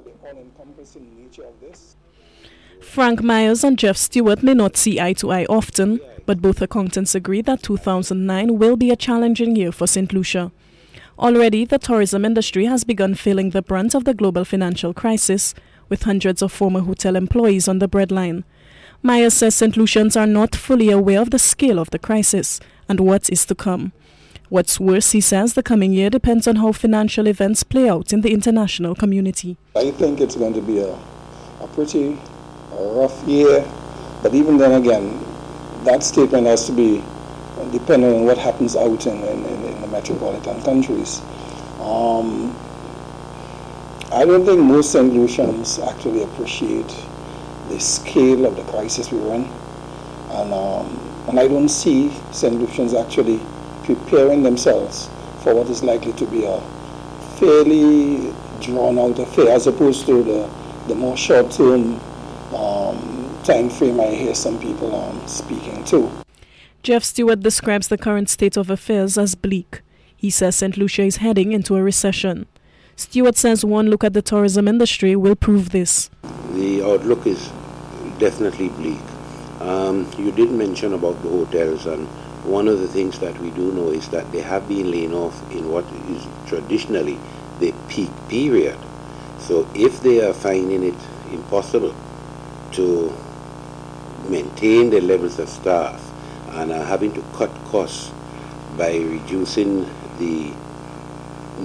the all-encompassing nature of this. Frank Myers and Jeff Stewart may not see eye to eye often, but both accountants agree that 2009 will be a challenging year for St. Lucia. Already, the tourism industry has begun feeling the brunt of the global financial crisis, with hundreds of former hotel employees on the breadline. Myers says St. Lucians are not fully aware of the scale of the crisis and what is to come. What's worse, he says, the coming year depends on how financial events play out in the international community. I think it's going to be a pretty rough year, but even then again, that statement has to be dependent on what happens out in the metropolitan countries. I don't think most St. Lucians actually appreciate the scale of the crisis we're in, and I don't see St. Lucians actually preparing themselves for what is likely to be a fairly drawn-out affair, as opposed to the more short-term time frame I hear some people speaking to. Jeff Stewart describes the current state of affairs as bleak. He says St. Lucia is heading into a recession. Stewart says one look at the tourism industry will prove this. The outlook is definitely bleak. You did mention about the hotels, and one of the things that we do know is that they have been laying off in what is traditionally the peak period. So if they are finding it impossible to maintain the levels of staff and are having to cut costs by reducing the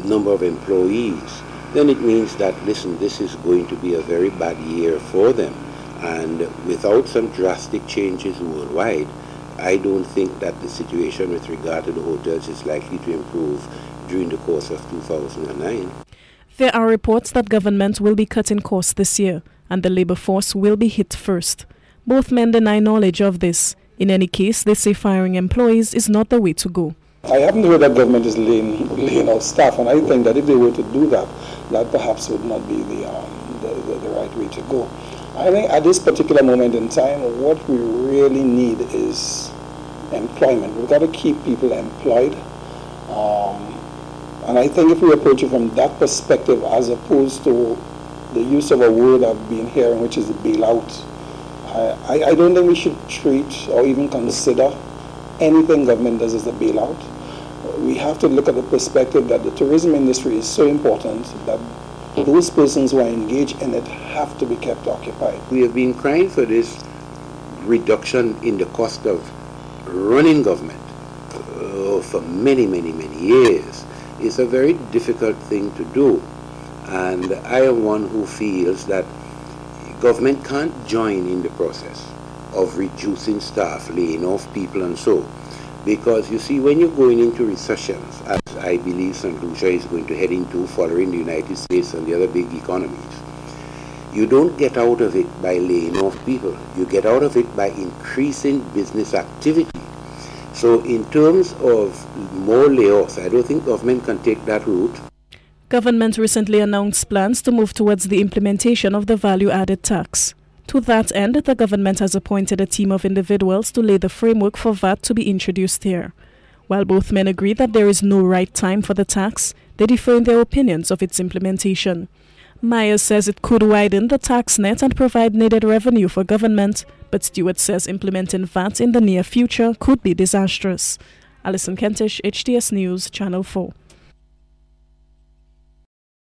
number of employees, then it means that, listen, this is going to be a very bad year for them. And without some drastic changes worldwide, I don't think that the situation with regard to the hotels is likely to improve during the course of 2009. There are reports that government will be cutting costs this year, and the labor force will be hit first. Both men deny knowledge of this. In any case, they say firing employees is not the way to go. I haven't heard that government is laying out staff, and I think that if they were to do that, that perhaps would not be the right way to go. I think at this particular moment in time, what we really need is employment. We've got to keep people employed. And I think if we approach it from that perspective, as opposed to the use of a word I've been hearing, which is bailout, I don't think we should treat or even consider anything government does as a bailout. We have to look at the perspective that the tourism industry is so important that those persons who are engaged in it have to be kept occupied. We have been crying for this reduction in the cost of running government for many years. It's a very difficult thing to do, and I am one who feels that government can't join in the process of reducing staff, laying off people and so, because you see, when you're going into recessions, as I believe St. Lucia is going to head into following the United States and the other big economies, you don't get out of it by laying off people. You get out of it by increasing business activity. So in terms of more layoffs, I don't think government can take that route. Government recently announced plans to move towards the implementation of the value-added tax. To that end, the government has appointed a team of individuals to lay the framework for VAT to be introduced here. While both men agree that there is no right time for the tax, they differ in their opinions of its implementation. Myers says it could widen the tax net and provide needed revenue for government, but Stewart says implementing VAT in the near future could be disastrous. Alison Kentish, HTS News, Channel 4.